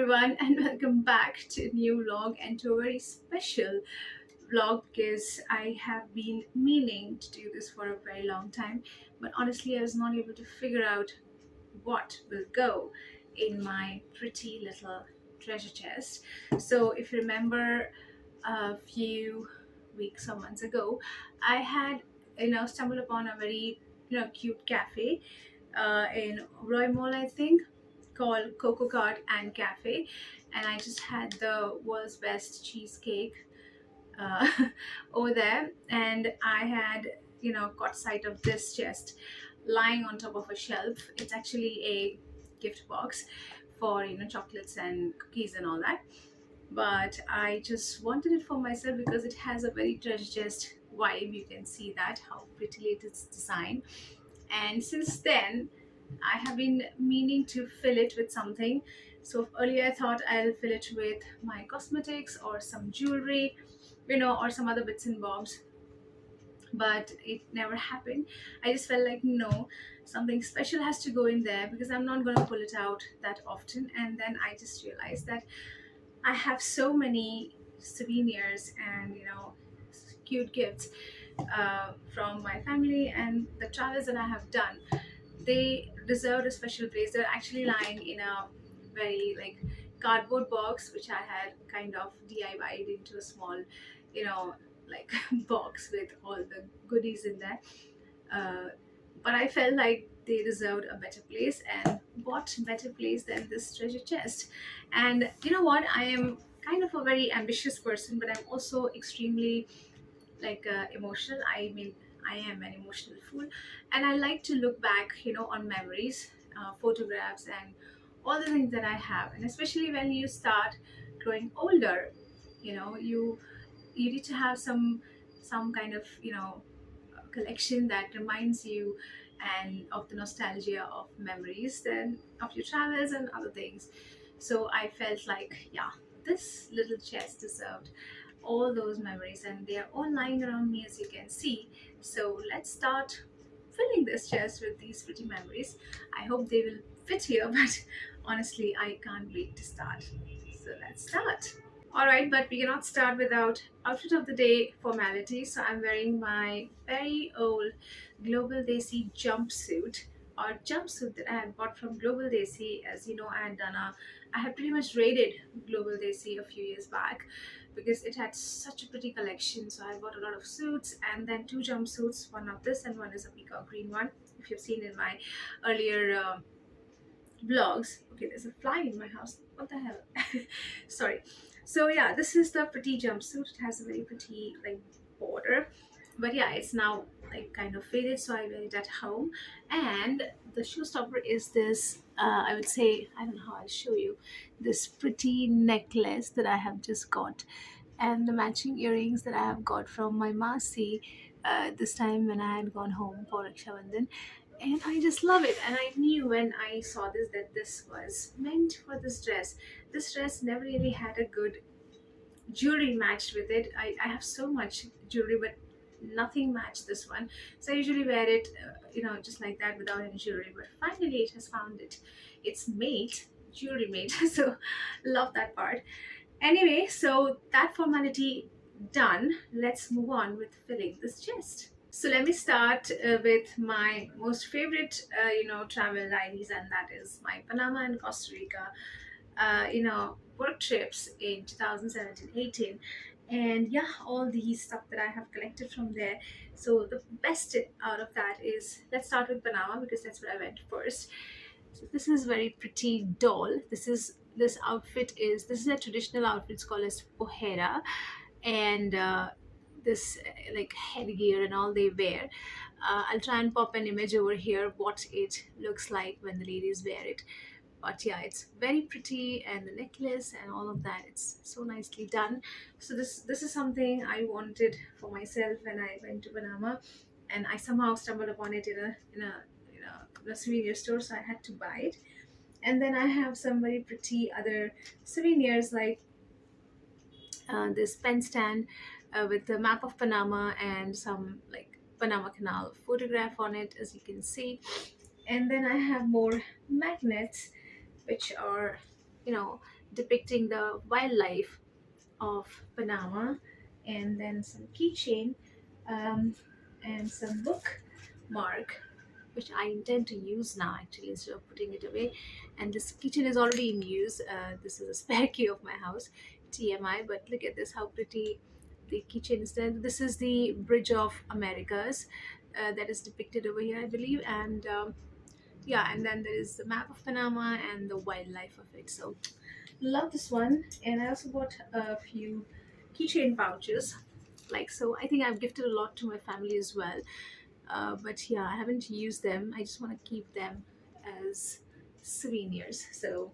everyone, and welcome back to a new vlog and to a very special vlog because I have been meaning to do this for a very long time, but honestly, I was not able to figure out what will go in my pretty little treasure chest. So, if you remember a few weeks or months ago, I had stumbled upon a very cute cafe in Roy Mall, I think, called Coco Cart and Cafe, and I just had the world's best cheesecake uh, over there, and I had caught sight of this chest lying on top of a shelf. It's actually a gift box for chocolates and cookies and all that, but I just wanted it for myself because it has a very treasure chest vibe. You can see that how prettily it is designed, and since then I have been meaning to fill it with something. So earlier I thought I'll fill it with my cosmetics or some jewelry, or some other bits and bobs, but it never happened. I just felt like no, something special has to go in there because I'm not going to pull it out that often. And then I just realized that I have so many souvenirs and cute gifts from my family and the travels that I have done. They deserved a special place. They're actually lying in a very cardboard box, which I had kind of DIY'd into a small, you know, like box with all the goodies in there. Uh, but I felt like they deserved a better place, and what better place than this treasure chest? And you know what? I am kind of a very ambitious person, but I'm also extremely emotional. I mean, I am an emotional fool, and I like to look back on memories, photographs, and all the things that I have. And especially when you start growing older, you need to have some kind of collection that reminds you and of the nostalgia of memories, then of your travels and other things. So I felt like, yeah, this little chest deserved all those memories, and they are all lying around me, as you can see. So let's start filling this chest with these pretty memories. I hope they will fit here, but honestly, I can't wait to start. So let's start. All right, but we cannot start without outfit of the day formality. So I'm wearing my very old Global Desi jumpsuit, or jumpsuit that I had bought from Global Desi. As you know, I had pretty much raided Global Desi a few years back because it had such a pretty collection. So I bought a lot of suits and then two jumpsuits, one of this and one is a peacock green one. If you've seen in my earlier vlogs. Okay, there's a fly in my house. What the hell? Sorry. So yeah, this is the pretty jumpsuit. It has a very pretty border, but yeah, it's now kind of faded, so I wear it at home. And the showstopper is this. I would say, I don't know how I'll show you this pretty necklace that I have just got, and the matching earrings that I have got from my Masi this time when I had gone home for Raksha Bandhan, and I just love it. And I knew when I saw this that this was meant for this dress. This dress never really had a good jewelry matched with it. I have so much jewelry, but nothing matched this one. So I usually wear it, just like that without any jewelry. But finally, it has found its mate, jewelry mate. So love that part. Anyway, so that formality done. Let's move on with filling this chest. So let me start with my most favorite, travel diaries, and that is my Panama and Costa Rica, work trips in 2017-18. And yeah, all these stuff that I have collected from there. So the best out of that is, let's start with Panama because that's where I went first. So this is very pretty doll. This is a traditional outfit. It's called as pohera, and this headgear and all they wear. I'll try and pop an image over here what it looks like when the ladies wear it. But yeah, it's very pretty, and the necklace and all of that, it's so nicely done. So this is something I wanted for myself when I went to Panama, and I somehow stumbled upon it in a souvenir store, so I had to buy it. And then I have some very pretty other souvenirs, like this pen stand with the map of Panama and some Panama Canal photograph on it, as you can see. And then I have more magnets, which are, you know, depicting the wildlife of Panama, and then some keychain, um, and some bookmark, which I intend to use now actually instead of putting it away. And this kitchen is already in use. This is a spare key of my house, TMI. But look at this, how pretty the kitchen is there. This is the Bridge of Americas that is depicted over here, I believe. And yeah, and then there is the map of Panama and the wildlife of it. So love this one. And I also bought a few keychain pouches. Like, so I think I've gifted a lot to my family as well, but yeah, I haven't used them. I just want to keep them as souvenirs. So,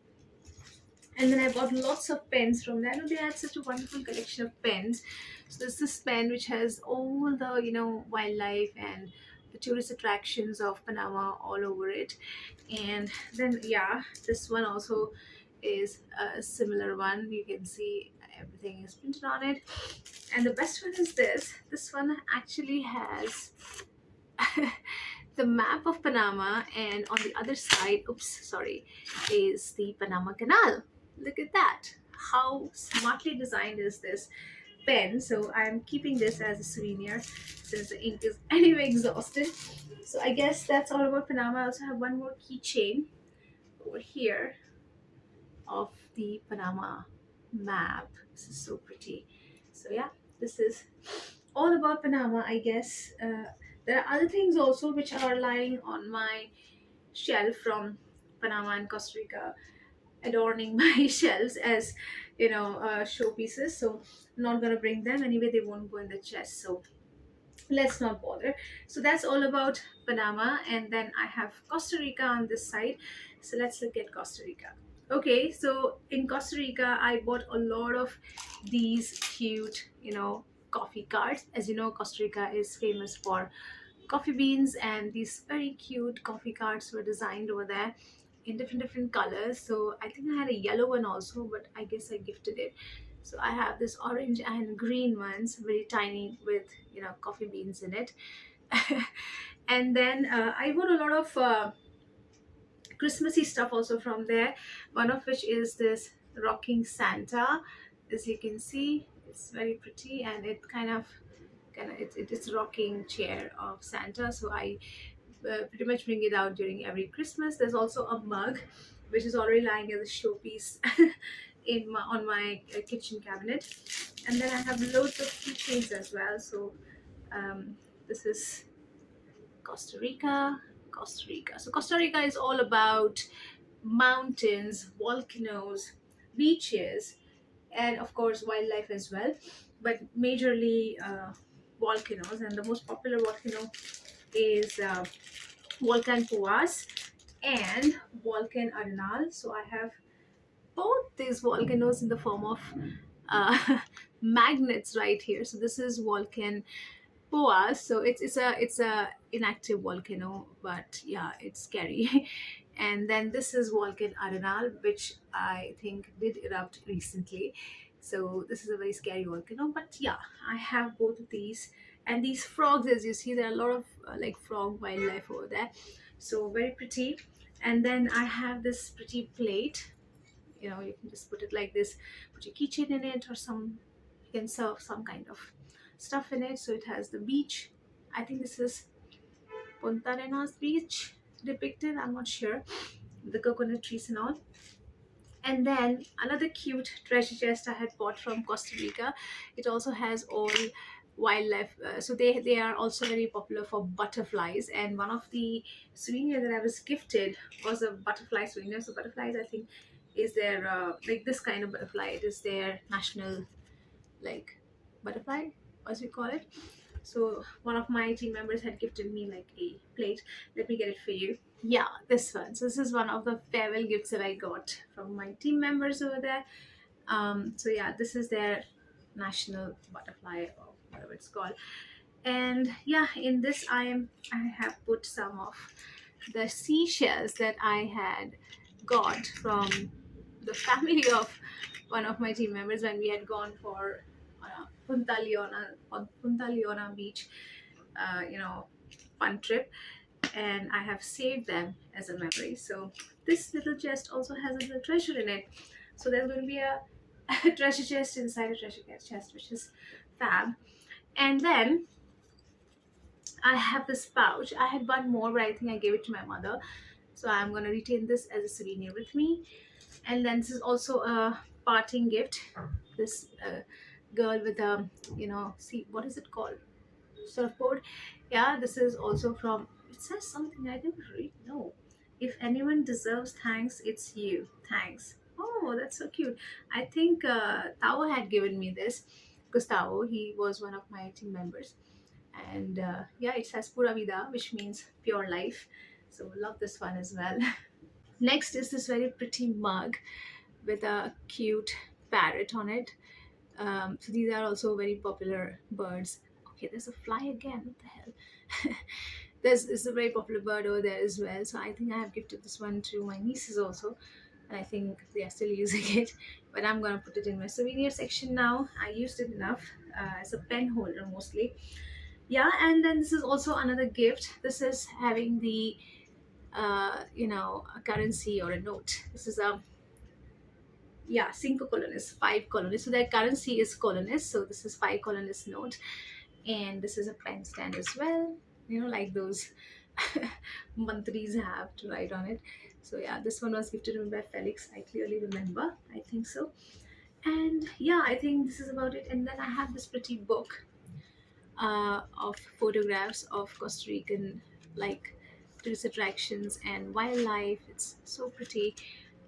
and then I bought lots of pens from them. They had such a wonderful collection of pens. So there's this pen which has all the wildlife and the tourist attractions of Panama all over it. And then yeah, this one also is a similar one. You can see everything is printed on it. And the best one is this. This one actually has the map of Panama, and on the other side, oops, sorry, is the Panama Canal. Look at that. How smartly designed is this pen? So I'm keeping this as a souvenir since the ink is anyway exhausted. So I guess that's all about Panama. I also have one more keychain over here of the Panama map. This is so pretty. So yeah, this is all about Panama, I guess. There are other things also which are lying on my shelf from Panama and Costa Rica, adorning my shelves as showpieces. So I'm not gonna bring them anyway. They won't go in the chest. So let's not bother. So that's all about Panama, and then I have Costa Rica on this side. So let's look at Costa Rica. Okay, so in Costa Rica I bought a lot of these cute coffee cards. As you know, Costa Rica is famous for coffee beans, and these very cute coffee cards were designed over there in different colors. So I think I had a yellow one also, but I guess I gifted it. So I have this orange and green ones, very tiny, with coffee beans in it. And then I bought a lot of Christmassy stuff also from there. One of which is this rocking Santa. As you can see, it's very pretty, and it it's a rocking chair of Santa. So I pretty much bring it out during every Christmas. There's also a mug which is already lying as a showpiece on my kitchen cabinet. And then I have loads of keychains as well. So this is Costa Rica. Costa Rica. So Costa Rica is all about mountains, volcanoes, beaches, and of course wildlife as well. But majorly volcanoes, and the most popular volcano is Volcan Poas and Volcan Arenal. So I have both these volcanoes in the form of uh, magnets right here. So this is Volcan Poas. So it's a inactive volcano, but yeah, it's scary. And then this is Volcan Arenal, which I think did erupt recently. So this is a very scary volcano. But yeah, I have both of these. And these frogs, as you see, there are a lot of like frog wildlife over there. So very pretty. And then I have this pretty plate. You can just put it like this, put your keychain in it, or you can serve some kind of stuff in it. So it has the beach. I think this is Punta Arenas beach depicted, I'm not sure, the coconut trees and all. And then another cute treasure chest I had bought from Costa Rica. It also has all wildlife. So they are also very popular for butterflies. And one of the souvenir that I was gifted was a butterfly souvenir. So butterflies, I think, is their like this kind of butterfly. It is their national like butterfly, as we call it. So one of my team members had gifted me like a plate. Let me get it for you. Yeah, this one. So this is one of the farewell gifts that I got from my team members over there. So yeah, this is their national butterfly or whatever it's called. And yeah, in this I have put some of the seashells that I had got from the family of one of my team members when we had gone for Punta Leona beach, fun trip, and I have saved them as a memory. So this little chest also has a little treasure in it. So there's going to be a, a treasure chest inside a treasure chest, which is fab. And then I have this pouch. I had one more, but I think I gave it to my mother. So I'm going to retain this as a souvenir with me. And then this is also a parting gift. This girl with a, see, what is it called? Surfboard. Yeah, this is also from, it says something I didn't really know. If anyone deserves thanks, it's you. Thanks. Oh, that's so cute. I think Tao had given me this. Gustavo, he was one of my team members. And yeah, it says Pura Vida, which means pure life. So love this one as well. Next is this very pretty mug with a cute parrot on it. So these are also very popular birds. Okay, there's a fly again. What the hell? There's is a very popular bird over there as well. So I think I have gifted this one to my nieces also, and I think they are still using it. But I'm gonna put it in my souvenir section now. I used it enough as a pen holder mostly. Yeah, and then this is also another gift. This is having the a currency or a note. This is a, yeah, cinco colones, 5 colones. So their currency is colones. So this is 5 colones note, and this is a pen stand as well. Like those mantris have to write on it. So yeah, this one was gifted to me by Felix. I clearly remember. I think so. And yeah, I think this is about it. And then I have this pretty book of photographs of Costa Rican, like, tourist attractions and wildlife. It's so pretty.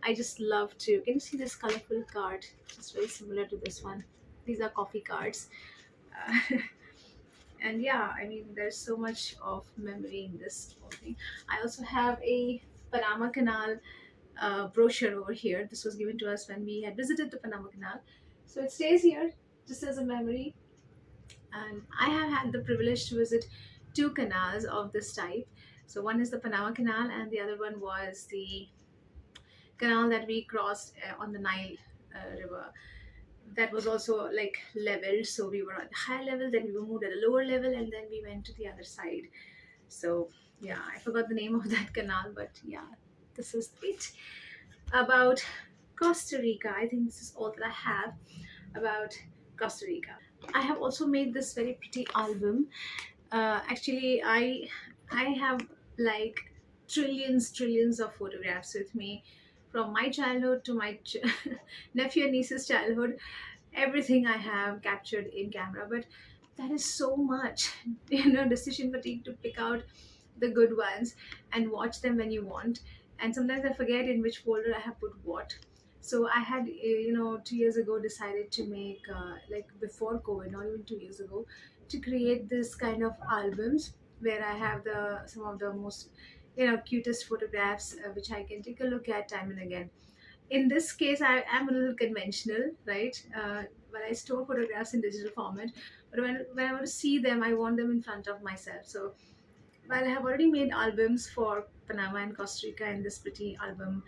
I just love to. Can you see this colorful card? It's very similar to this one. These are coffee cards. Uh, and yeah, I mean, there's so much of memory in this whole thing. I also have a Panama Canal brochure over here. This was given to us when we had visited the Panama Canal. So it stays here just as a memory. And I have had the privilege to visit two canals of this type. So one is the Panama Canal, and the other one was the canal that we crossed on the Nile River. That was also like leveled. So we were at the high level, then we were moved at a lower level, and then we went to the other side. So yeah, I forgot the name of that canal, but yeah, this is it about Costa Rica. I think this is all that I have about Costa Rica. I have also made this very pretty album. Actually, I have like trillions of photographs with me from my childhood to my nephew and niece's childhood. Everything I have captured in camera, but that is so much, decision fatigue to pick out the good ones and watch them when you want. And sometimes I forget in which folder I have put what. So I had 2 years ago decided to make like before COVID, not even 2 years ago, to create this kind of albums where I have the some of the most cutest photographs which I can take a look at time and again. In this case, I am a little conventional, right? But I store photographs in digital format. But when I want to see them, I want them in front of myself. So while I have already made albums for Panama and Costa Rica in this pretty album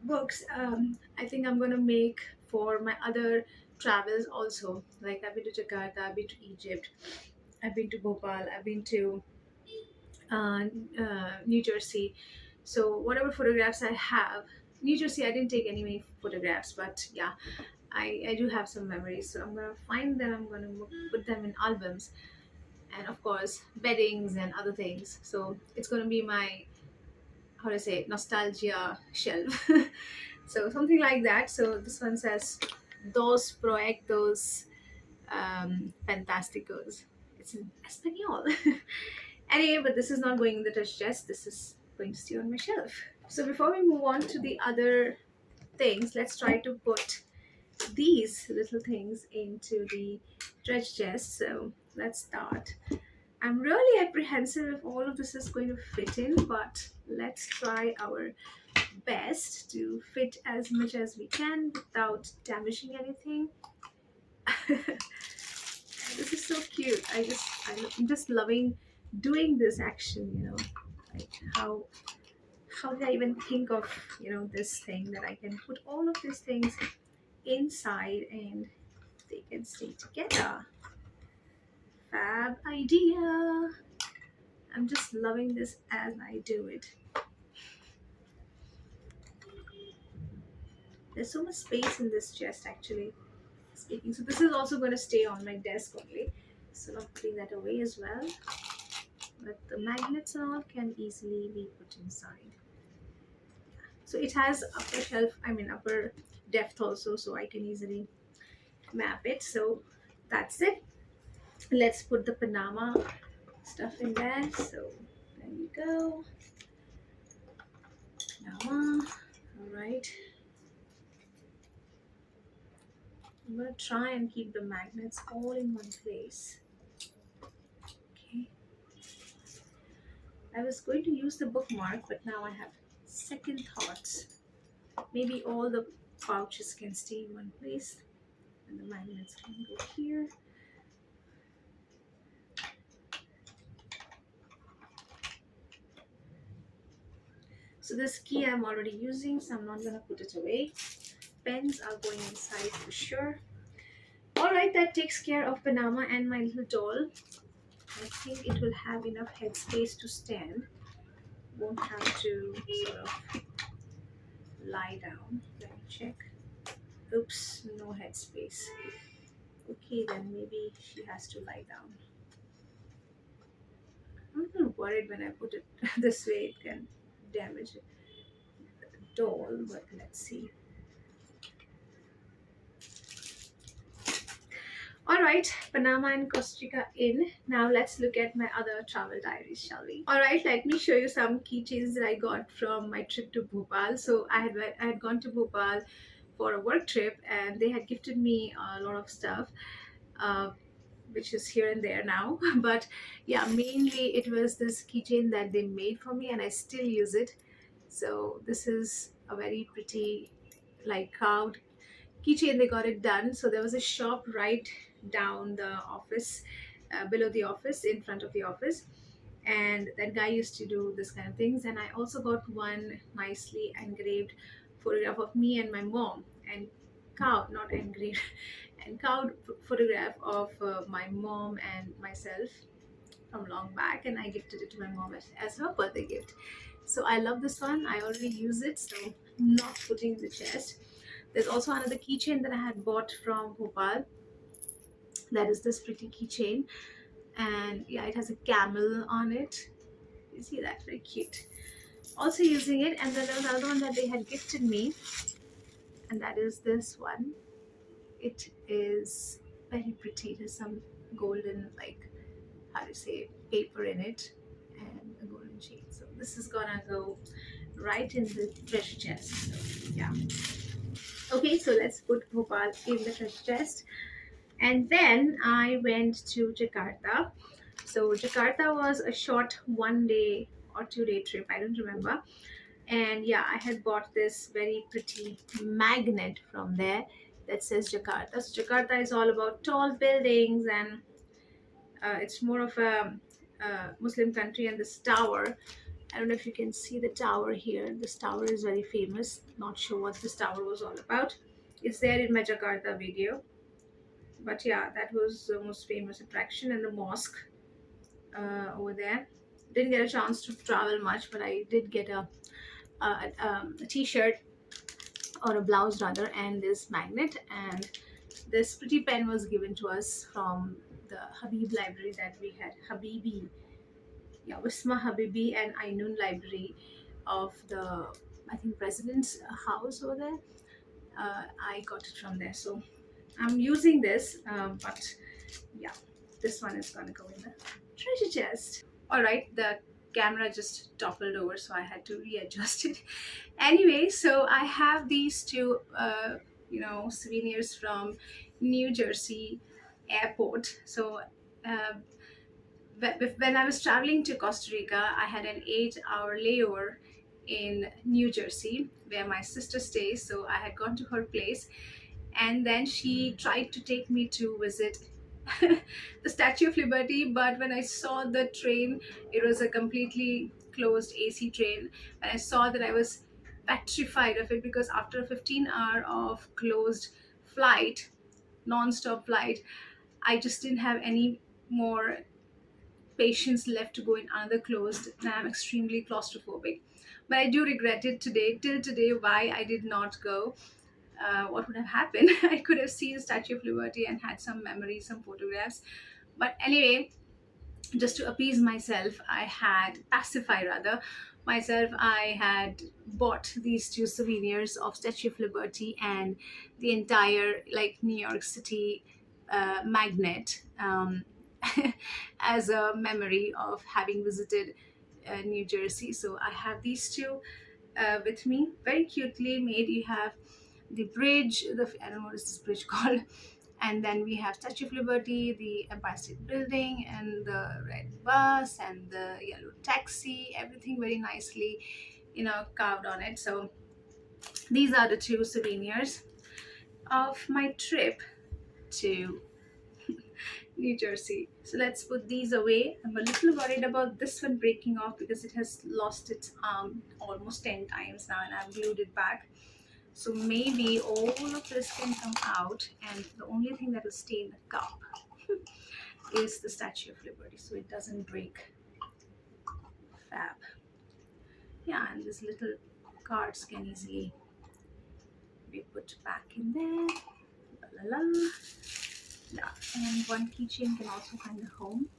books, I think I'm going to make for my other travels also. Like I've been to Jakarta, I've been to Egypt, I've been to Bhopal, I've been to uh, New Jersey. So whatever photographs I have, New Jersey, I didn't take any many photographs, but yeah, I do have some memories. So I'm gonna find them. I'm gonna put them in albums, and of course beddings and other things. So it's gonna be my, how to say, nostalgia shelf. So something like that. So this one says dos proyectos fantásticos. It's in Espanol. Anyway, but this is not going in the touch chest. This is going to stay on my shelf. So before we move on to the other things, let's try to put these little things into the treasure chest. So let's start. I'm really apprehensive if all of this is going to fit in, but let's try our best to fit as much as we can without damaging anything. This is so cute. I'm just loving doing this action, like how did I even think of this thing that I can put all of these things inside and they can stay together. Fab idea. I'm just loving this as I do it. There's so much space in this chest actually speaking. So this is also going to stay on my desk only. So I'm putting that away as well. But the magnets and all can easily be put inside. So it has upper shelf, I mean upper depth also, so I can easily map it. So that's it. Let's put the Panama stuff in there. So there you go. Panama. All right. I'm gonna try and keep the magnets all in one place. Okay. I was going to use the bookmark, but now I have second thoughts. Maybe all the pouches can stay in one place and the magnets can go here. So this key I'm already using, so I'm not gonna put it away. Pens are going inside for sure. Alright, that takes care of Panama and my little doll. I think it will have enough headspace to stand. Won't have to sort of lie down. Let me check. Oops, no headspace. Okay, then maybe she has to lie down. I'm a little worried when I put it this way, it can damage the doll, but let's see. Alright, Panama and Costa Rica in. Now let's look at my other travel diaries, shall we? Alright, let me show you some keychains that I got from my trip to Bhopal. So I had gone to Bhopal for a work trip and they had gifted me a lot of stuff. Which is here and there now. But yeah, mainly it was this keychain that they made for me and I still use it. So this is a very pretty like crowd keychain. They got it done. So there was a shop right down the office, below the office, in front of the office, and that guy used to do this kind of things. And I also got one nicely engraved photograph of me and my mom, and cow not engraved and cowed photograph of my mom and myself from long back, and I gifted it to my mom as her birthday gift. So I love this one. I already use it, so I'm not putting in the chest. There's also another keychain that I had bought from Bhopal. That is this pretty keychain, and yeah, it has a camel on it. You see that? Very cute. Also using it, and then there was another one that they had gifted me, and that is this one. It is very pretty. There's some golden, like, how do you say, paper in it, and a golden chain. So this is gonna go right in the treasure chest. So yeah. Okay, so let's put Bhopal in the treasure chest. And then I went to Jakarta. So Jakarta was a short 1 day or 2 day trip, I don't remember. And yeah, I had bought this very pretty magnet from there that says Jakarta. So Jakarta is all about tall buildings, and it's more of a Muslim country. And this tower, I don't know if you can see the tower here. This tower is very famous. Not sure what this tower was all about. It's there in my Jakarta video. But yeah, that was the most famous attraction. And the mosque over there. Didn't get a chance to travel much, but I did get a t-shirt, or a blouse rather, and this magnet. And this pretty pen was given to us from the Habib library that we had. Habibi, yeah, Wisma Habibi and Ainun library of the, I think, president's house over there. I got it from there, so I'm using this, but yeah, this one is gonna go in the treasure chest. All right, the camera just toppled over, so I had to readjust it. Anyway, so I have these two, souvenirs from New Jersey airport. So uh, when I was traveling to Costa Rica, I had an 8 hour layover in New Jersey where my sister stays. So I had gone to her place, and then she tried to take me to visit the Statue of Liberty. But when I saw the train, it was a completely closed AC train. And I saw that, I was petrified of it, because after a 15-hour of closed flight, non-stop flight, I just didn't have any more patience left to go in another closed, and I'm extremely claustrophobic. But I do regret it today, till today, why I did not go. what would have happened? I could have seen Statue of Liberty and had some memories, some photographs. But anyway, just to appease myself, I had pacify rather myself, I had bought these two souvenirs of Statue of Liberty and the entire like New York City magnet, as a memory of having visited New Jersey. So I have these two with me, very cutely made. You have the bridge, I don't know what is this bridge called, and then we have Statue of Liberty, the Empire State Building, and the red bus and the yellow taxi, everything very nicely, carved on it. So these are the two souvenirs of my trip to New Jersey. So let's put these away. I'm a little worried about this one breaking off because it has lost its arm almost 10 times now, and I've glued it back. So maybe all of this can come out, and the only thing that will stay in the cup is the Statue of Liberty, so it doesn't break. Fab. Yeah, and these little cards can easily be put back in there. La la la. Yeah, and one keychain can also find a home.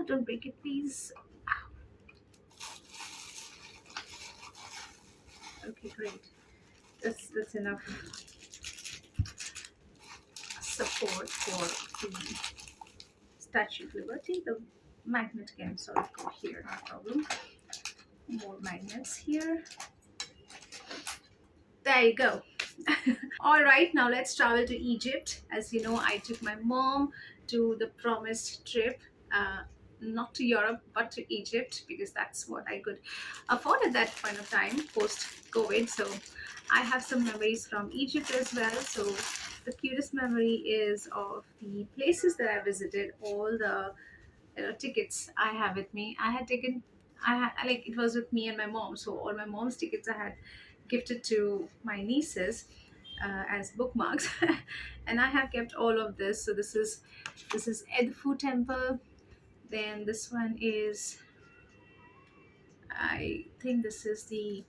Don't break it, please. Ow. Okay, great. That's enough support for the Statue of Liberty. The magnet can sort of go here, no problem. More magnets here. There you go. All right, now let's travel to Egypt. As you know, I took my mom to the promised trip, not to Europe but to Egypt, because that's what I could afford at that point of time post COVID. So I have some memories from Egypt as well. So the cutest memory is of the places that I visited, all the tickets I have with me. I had taken, I had like, it was with me and my mom, so all my mom's tickets I had gifted to my nieces as bookmarks, and I have kept all of this. So this is Edfu Temple. Then this one is, I think this is the,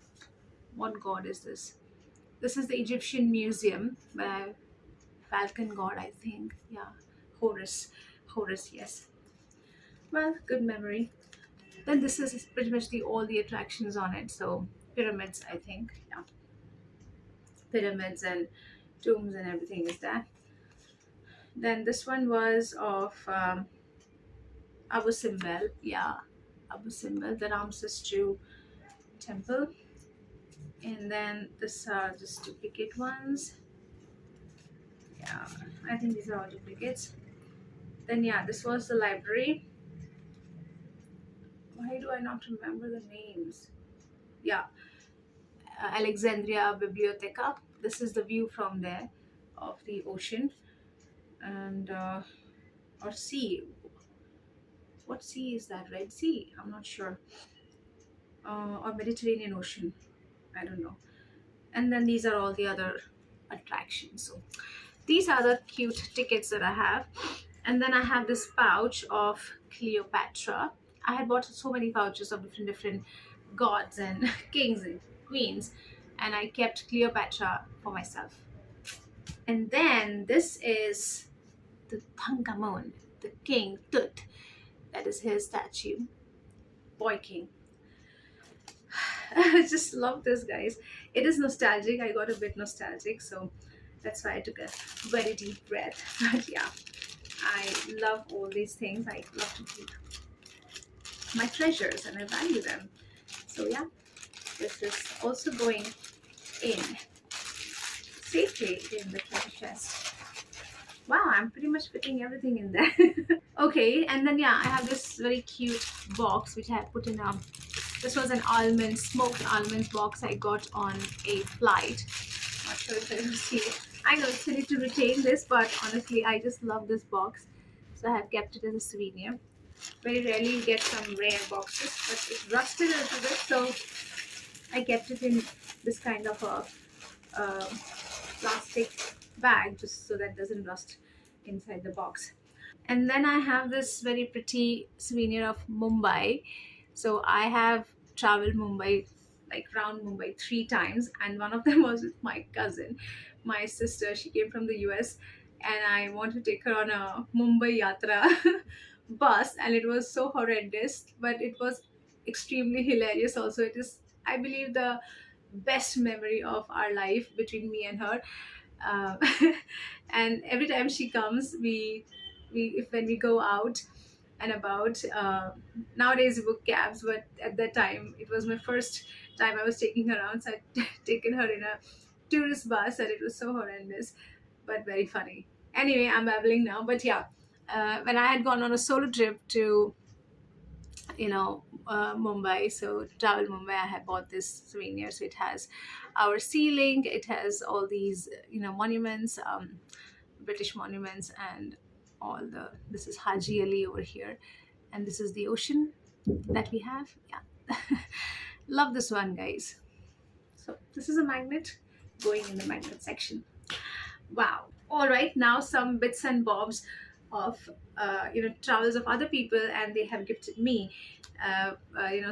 what god is this? This is the Egyptian Museum by Falcon God, I think. Yeah, Horus. Horus, yes. Well, good memory. Then this is pretty much the all the attractions on it. So pyramids, I think. Yeah, pyramids and tombs and everything is there. Then this one was of Abu Simbel. Yeah, Abu Simbel, the Ramses II temple. And then this are just duplicate ones. Yeah, I think these are all duplicates. Then yeah, this was the library. Why do I not remember the names? Yeah, Alexandria Biblioteca. This is the view from there of the ocean and or sea. What sea is that? Red Sea? I'm not sure. Or Mediterranean Ocean. I don't know. And then these are all the other attractions. So these are the cute tickets that I have. And then I have this pouch of Cleopatra. I had bought so many pouches of different gods and kings and queens, and I kept Cleopatra for myself. And then this is the Tutankhamun, the king Tut. That is his statue, boy king. I just love this, guys. It is nostalgic. I got a bit nostalgic, so that's why I took a very deep breath. But yeah, I love all these things. I love to keep my treasures and I value them. So yeah, this is also going in safely in the treasure chest. Wow, I'm pretty much fitting everything in there. Okay, and then yeah, I have this very cute box which I have put in this was an almond, smoked almonds box I got on a flight. Not sure if I will see it. I know it's silly to retain this, but honestly, I just love this box. So I have kept it as a souvenir. Very rarely you get some rare boxes, but it rusted a little bit, so I kept it in this kind of a plastic bag just so that it doesn't rust inside the box. And then I have this very pretty souvenir of Mumbai. So I have traveled Mumbai like round Mumbai 3 times, and one of them was with my cousin, my sister. She came from the US, and I want to take her on a Mumbai Yatra bus, and it was so horrendous, but it was extremely hilarious. Also, it is, I believe, the best memory of our life between me and her. uh, and every time she comes, we if when we go out and about, nowadays we book cabs, but at that time it was my first time I was taking her around, so I'd taken her in a tourist bus, and it was so horrendous but very funny. Anyway, I'm babbling now, but yeah, when I had gone on a solo trip to, Mumbai, so to travel Mumbai, I had bought this souvenir. So it has our ceiling, it has all these, monuments, British monuments, and all the, this is Haji Ali over here, and this is the ocean that we have. Yeah. Love this one, guys. So this is a magnet going in the magnet section. Wow. All right, now some bits and bobs of, travels of other people, and they have gifted me,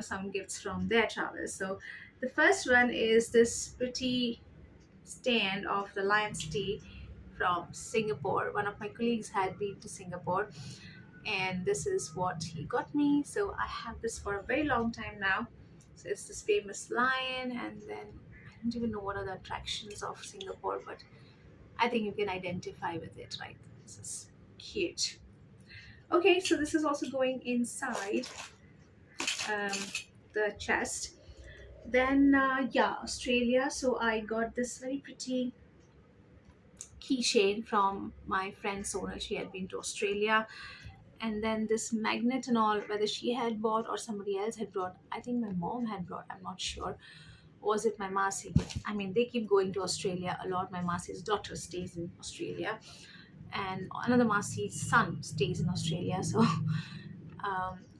some gifts from their travels. So the first one is this pretty stand of the lion's tea from Singapore. One of my colleagues had been to Singapore, and this is what he got me. So I have this for a very long time now. So it's this famous lion, and then I don't even know what are the attractions of Singapore, but I think you can identify with it, right? This is cute. Okay, so this is also going inside, um, the chest. Then, yeah, Australia. So I got this very pretty keychain from my friend Sonal. She had been to Australia. And then this magnet and all, whether she had bought or somebody else had brought, I think my mom had brought, I'm not sure. Was it my Masi? I mean, they keep going to Australia a lot. My Masi's daughter stays in Australia, and another Masi's son stays in Australia. So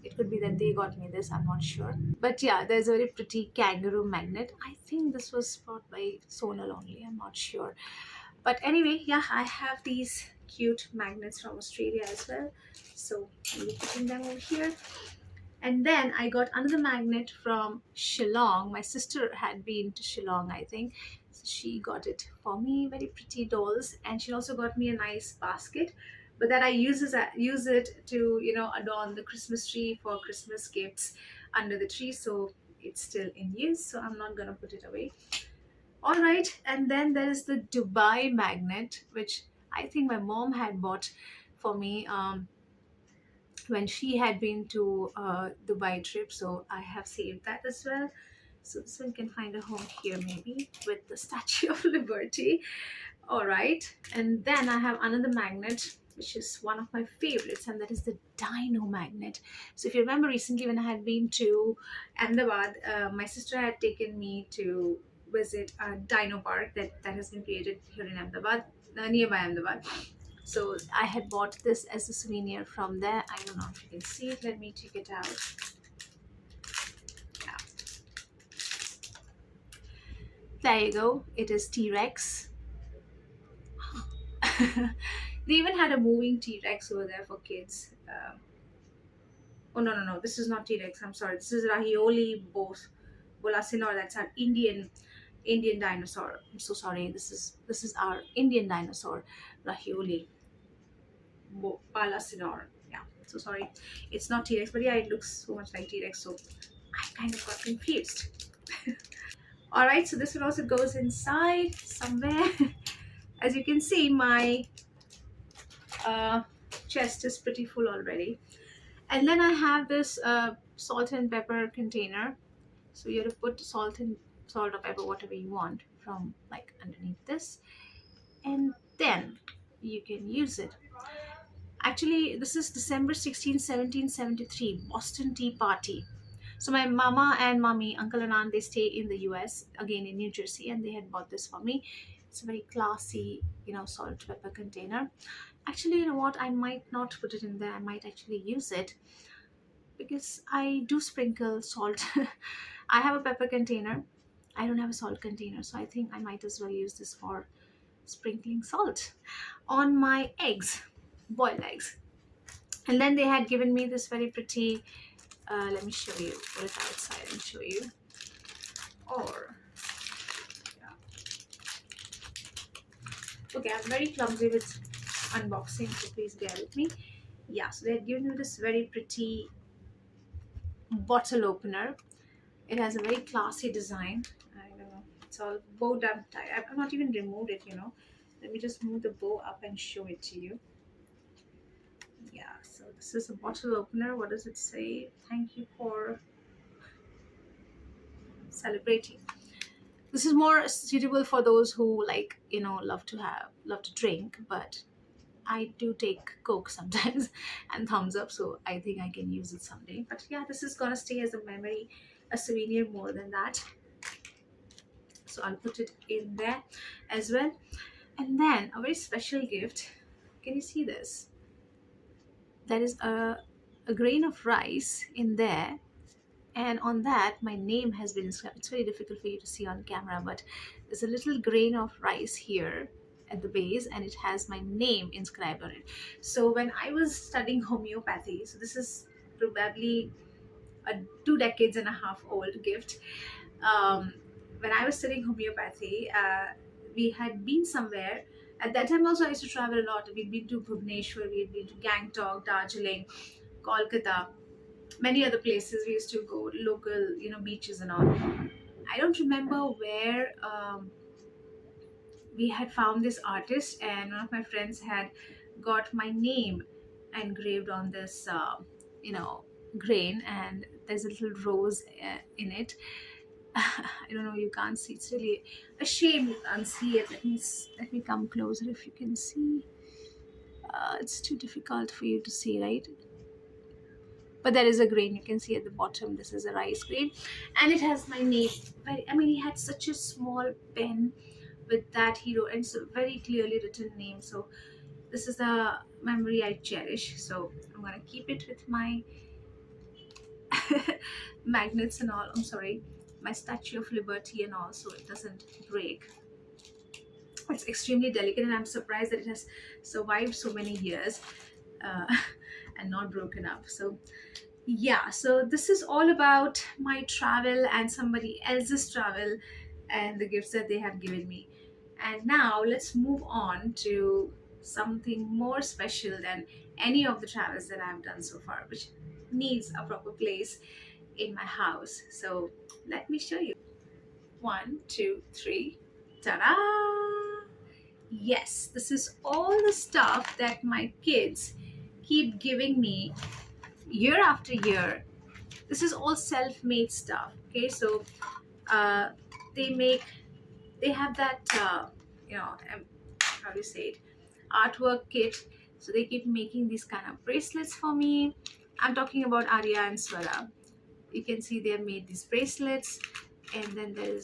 it could be that they got me this, I'm not sure. But yeah, there's a very pretty kangaroo magnet. I think this was brought by Sonal only, I'm not sure. But anyway, yeah, I have these cute magnets from Australia as well. So I'll be putting them over here. And then I got another magnet from Shillong. My sister had been to Shillong, I think. So she got it for me. Very pretty dolls. And she also got me a nice basket. But that I use it to, adorn the Christmas tree for Christmas gifts under the tree. So it's still in use. So I'm not gonna put it away. All right. And then there is the Dubai magnet, which I think my mom had bought for me. When she had been to Dubai trip. So I have saved that as well. So this one can find a home here maybe with the Statue of Liberty. All right. And then I have another magnet, which is one of my favorites, and that is the Dino magnet. So if you remember recently when I had been to Ahmedabad, my sister had taken me to visit a dino park that has been created here in Ahmedabad, nearby Ahmedabad. So I had bought this as a souvenir from there. I don't know if you can see it. Let me take it out. Yeah. There you go. It is T-Rex. They even had a moving T-Rex over there for kids. Oh no, this is not T-Rex. I'm sorry. This is Rahioli Bolasinor. That's our Indian dinosaur. I'm so sorry. This is our Indian dinosaur, Rahioli Balasinor. Yeah. So sorry. It's not T-Rex, but yeah, it looks so much like T-Rex. So I kind of got confused. All right. So this one also goes inside somewhere. As you can see, my uh, chest is pretty full already. And then I have this salt and pepper container. So you have to put salt or pepper, whatever you want, from like underneath this, and then you can use it. Actually, this is December 16, 1773, Boston Tea Party. So my mama and mommy, uncle and aunt, they stay in the US, again in New Jersey, and they had bought this for me. It's a very classy, salt pepper container. Actually, you know what? I might not put it in there. I might actually use it because I do sprinkle salt. I have a pepper container. I don't have a salt container, so I think I might as well use this for sprinkling salt on my eggs, boiled eggs. And then they had given me this very pretty. Let me show you. Put it outside and show you. or yeah. Okay, I'm very clumsy with unboxing, so please bear with me. Yeah, so they're giving me this very pretty bottle opener. It has a very classy design. I don't know, it's all bowed up tight. I've not even removed it. Let me just move the bow up and show it to you. Yeah, so this is a bottle opener. What does it say? Thank you for celebrating. This is more suitable for those who love to drink, but I do take Coke sometimes and thumbs up, so I think I can use it someday. But yeah, this is gonna stay as a memory, a souvenir more than that. So I'll put it in there as well. And then a very special gift. Can you see this? There is a grain of rice in there, and on that my name has been inscribed. It's very difficult for you to see on camera, but there's a little grain of rice here at the base, and it has my name inscribed on it. So when I was studying homeopathy, so this is probably a 2 decades and a half old gift. um, when I was studying homeopathy, we had been somewhere. At that time also I used to travel a lot. We'd been to Bhubaneswar, we had been to Gangtok, Darjeeling, Kolkata, many other places. We used to go local, beaches and all. I don't remember where we had found this artist, and one of my friends had got my name engraved on this you know grain, and there's a little rose in it. I don't know, you can't see. It's really a shame you can't see it. Let me come closer if you can see. It's too difficult for you to see, right? But there is a grain, you can see at the bottom. This is a rice grain, and it has my name. I mean, he had such a small pen with that hero, and it's a very clearly written name. So this is a memory I cherish. So I'm gonna keep it with my magnets and all. I'm sorry, my Statue of Liberty and all, so it doesn't break. It's extremely delicate, and I'm surprised that it has survived so many years uh, and not broken up. So yeah, so this is all about my travel and somebody else's travel and the gifts that they have given me. And now let's move on to something more special than any of the travels that I've done so far, which needs a proper place in my house. So let me show you. One, two, three. Ta-da! Yes, this is all the stuff that my kids keep giving me year after year. This is all self-made stuff. Okay, so uh, they make they have that how do you say it, artwork kit. So they keep making these kind of bracelets for me. I'm talking about Arya and Swara. You can see they have made these bracelets, and then there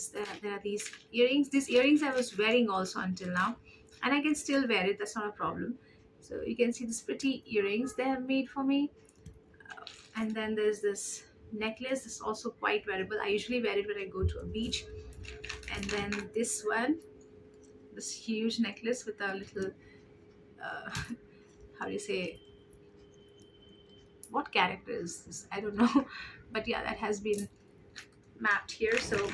are these earrings. These earrings I was wearing also until now, and I can still wear it. That's not a problem. So you can see these pretty earrings they have made for me. And then there's this necklace. This is also quite wearable. I usually wear it when I go to a beach. And then this one, this huge necklace with a little uh, how do you say, what character is this, I don't know. But yeah, that has been mapped here. So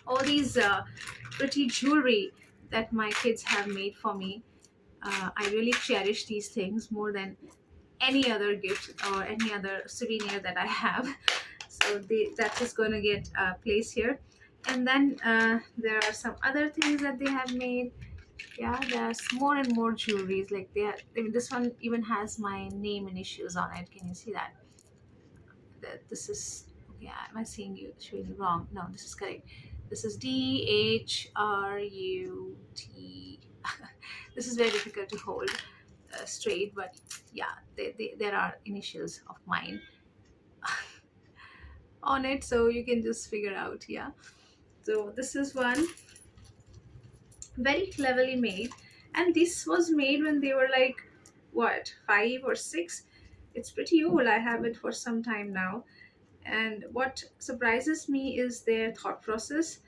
all these pretty jewelry that my kids have made for me, I really cherish these things more than any other gift or any other souvenir that I have. So that is going to get a place here. And then there are some other things that they have made. Yeah, there's more and more jewelries. Like I mean, this one even has my name initials on it. Can you see that? This is, okay, am I seeing you, showing you wrong? No, this is correct. This is DHRUT. This is very difficult to hold straight, but yeah, there are initials of mine on it, so you can just figure out. Yeah, so this is one very cleverly made, and this was made when they were like, what, 5 or 6. It's pretty old. I have it for some time now. And what surprises me is their thought process,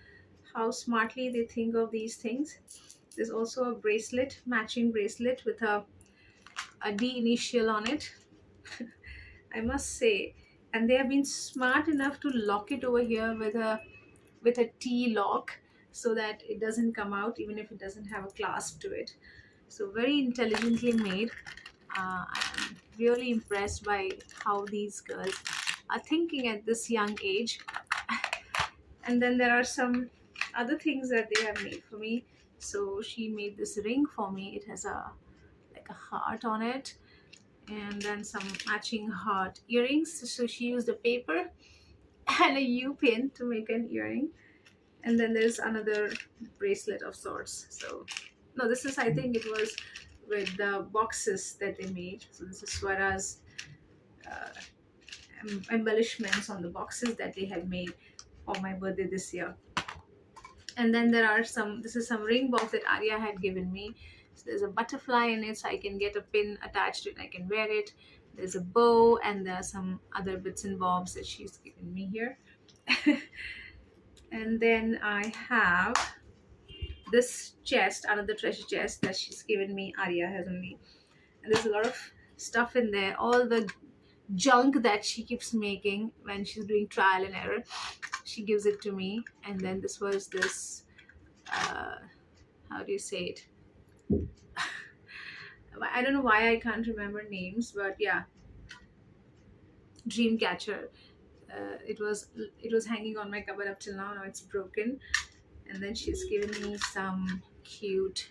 how smartly they think of these things. There's also a bracelet, matching bracelet with a D initial on it, I must say. And they have been smart enough to lock it over here with a with a T lock so that it doesn't come out even if it doesn't have a clasp to it. So very intelligently made. I'm really impressed by how these girls are thinking at this young age. And then there are some other things that they have made for me. So she made this ring for me. It has a like a heart on it, and then some matching heart earrings. So she used a paper and a U pin to make an earring. And then there's another bracelet of sorts. So no, this is, I think it was with the boxes that they made. So this is Swara's uh, embellishments on the boxes that they have made for my birthday this year. And then there are some, this is some ring box that Arya had given me. So there's a butterfly in it, so I can get a pin attached to it, I can wear it. There's a bow, and there are some other bits and bobs that she's given me here. And then I have this chest, another treasure chest that she's given me. Arya has only, and there's a lot of stuff in there, all the junk that she keeps making when she's doing trial and error. She gives it to me. And then this was this, how do you say it? I don't know why I can't remember names, but yeah, dream catcher. It was hanging on my cupboard up till now. Now it's broken. And then she's given me some cute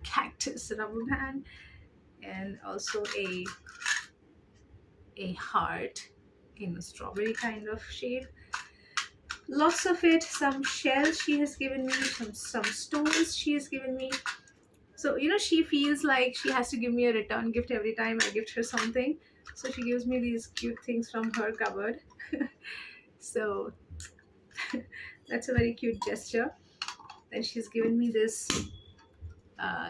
cactus rubber band, and also a heart in a strawberry kind of shade. Lots of it. Some shells she has given me, some stones she has given me. So she feels like she has to give me a return gift every time I gift her something. So she gives me these cute things from her cupboard. So that's a very cute gesture. Then she's given me this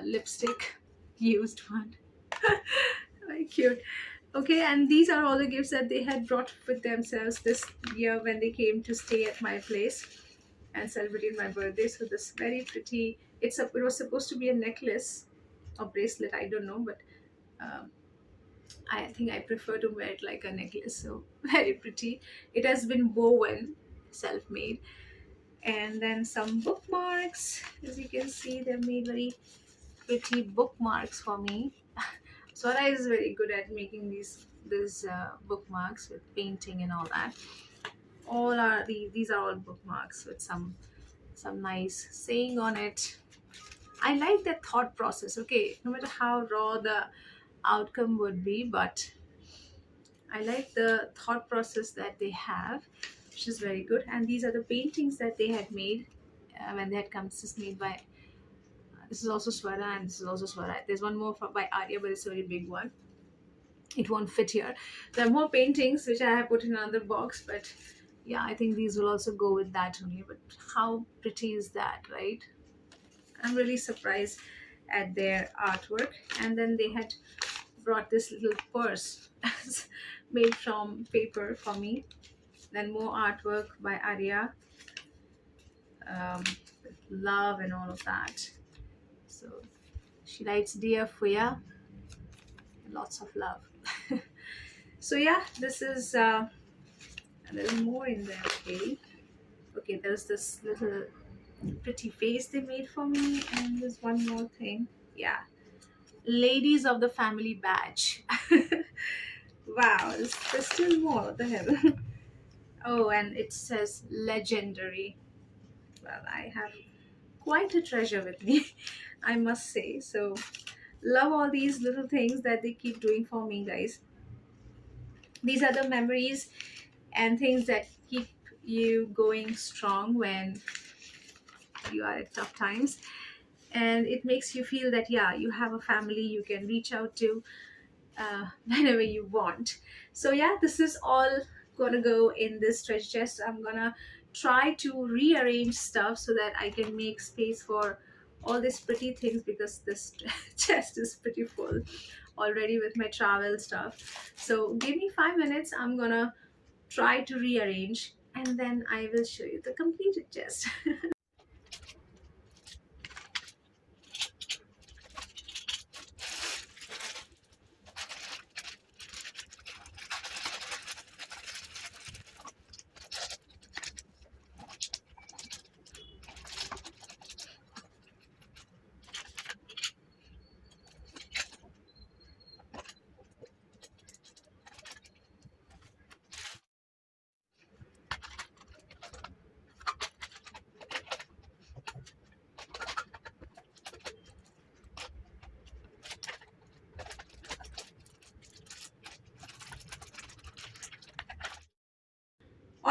lipstick, used one. Very cute. Okay, and these are all the gifts that they had brought with themselves this year when they came to stay at my place and celebrated my birthday. So this very pretty, it was supposed to be a necklace or bracelet, I don't know, but um, I think I prefer to wear it like a necklace. So very pretty. It has been woven, self-made. And then some bookmarks. As you can see, they've made very pretty bookmarks for me. Swara is very good at making these bookmarks with painting and all that. These are all bookmarks with some nice saying on it. I like that thought process. Okay, no matter how raw the outcome would be, but I like the thought process that they have, which is very good. And these are the paintings that they had made when they had come. This is made by, this is also Swara, and this is also Swara. There's one more by Arya, but it's a very big one. It won't fit here. There are more paintings which I have put in another box, but yeah, I think these will also go with that only. But how pretty is that, right? I'm really surprised at their artwork. And then they had brought this little purse made from paper for me. Then more artwork by Arya, with love and all of that. So she writes, "Dear Fuya, lots of love." So yeah, this is and there's more in there. Okay, there's this little pretty face they made for me, and there's one more thing. Yeah, ladies of the family badge. Wow, there's still more. What the hell? Oh, and it says legendary. Well, I have quite a treasure with me, I must say. So love all these little things that they keep doing for me, guys. These are the memories and things that keep you going strong when you are at tough times. And it makes you feel that, yeah, you have a family you can reach out to whenever you want. So yeah, this is all gonna go in this treasure chest. I'm gonna try to rearrange stuff so that I can make space for all these pretty things, because this chest is pretty full already with my travel stuff. So give me 5 minutes. I'm gonna try to rearrange, and then I will show you the completed chest.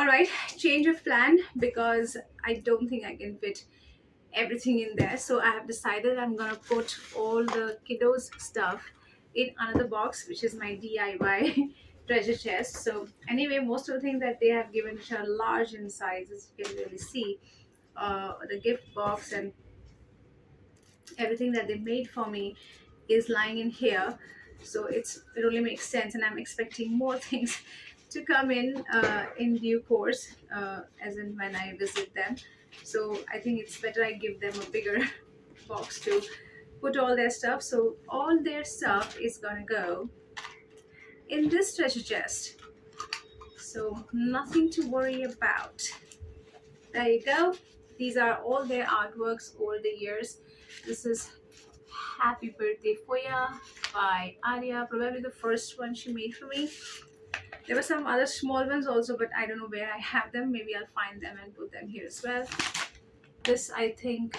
All right, change of plan, because I don't think I can fit everything in there. So I have decided I'm gonna put all the kiddos stuff in another box, which is my DIY treasure chest. So anyway, most of the things that they have given, which are large in size, as you can really see, the gift box and everything that they made for me is lying in here. So it only makes sense, and I'm expecting more things to come in due course, as in when I visit them. So I think it's better I give them a bigger box to put all their stuff. So all their stuff is gonna go in this treasure chest, so nothing to worry about. There you go. These are all their artworks over the years. This is Happy Birthday Foya by Arya, probably the first one she made for me. There were some other small ones also, but I don't know where I have them. Maybe I'll find them and put them here as well. This, I think,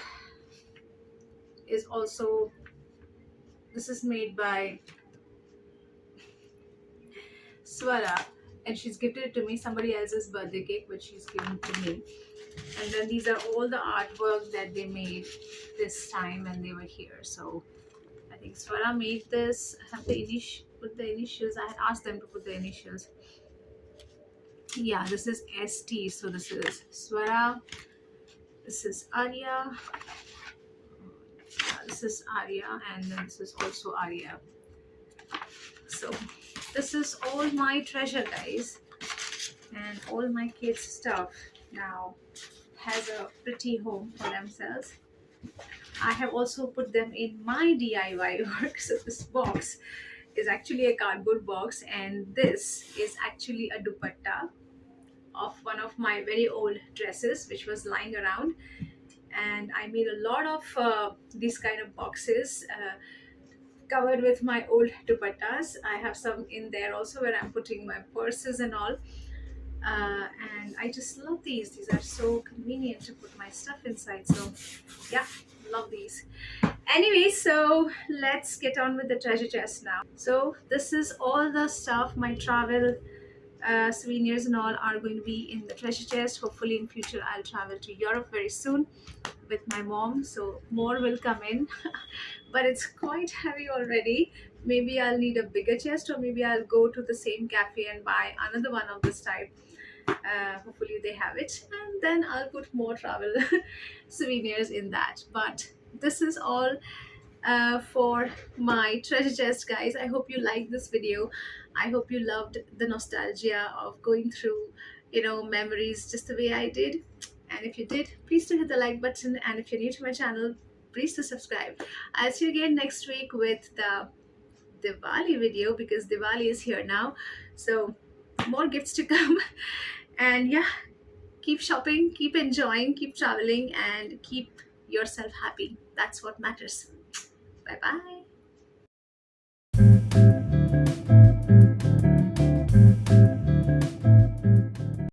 is also, this is made by Swara, and she's gifted it to me, somebody else's birthday cake, which she's given to me. And then these are all the artwork that they made this time when they were here. So I think Swara made this. I have the put the initials. I had asked them to put the initials. Yeah, this is ST. So this is Swara. This is Arya. This is Arya, and then this is also Arya. So this is all my treasure, guys, and all my kids' stuff now has a pretty home for themselves. I have also put them in my DIY work. So this box is actually a cardboard box, and this is actually a dupatta of one of my very old dresses which was lying around. And I made a lot of these kind of boxes covered with my old dupattas. I have some in there also where I'm putting my purses and all. And I just love these. These are so convenient to put my stuff inside. So yeah, love these. Anyway, so let's get on with the treasure chest now. So this is all the stuff, my travel souvenirs and all are going to be in the treasure chest. Hopefully in future I'll travel to Europe very soon with my mom, so more will come in. But it's quite heavy already. Maybe I'll need a bigger chest, or maybe I'll go to the same cafe and buy another one of this type. Hopefully they have it, and then I'll put more travel souvenirs in that. But this is all for my treasure chest, guys. I hope you liked this video. I hope you loved the nostalgia of going through, memories just the way I did. And if you did, please do hit the like button, and if you're new to my channel, please do subscribe. I'll see you again next week with the Diwali video, because Diwali is here now, so more gifts to come. And yeah, keep shopping, keep enjoying, keep traveling, and keep yourself happy. That's what matters. Bye bye.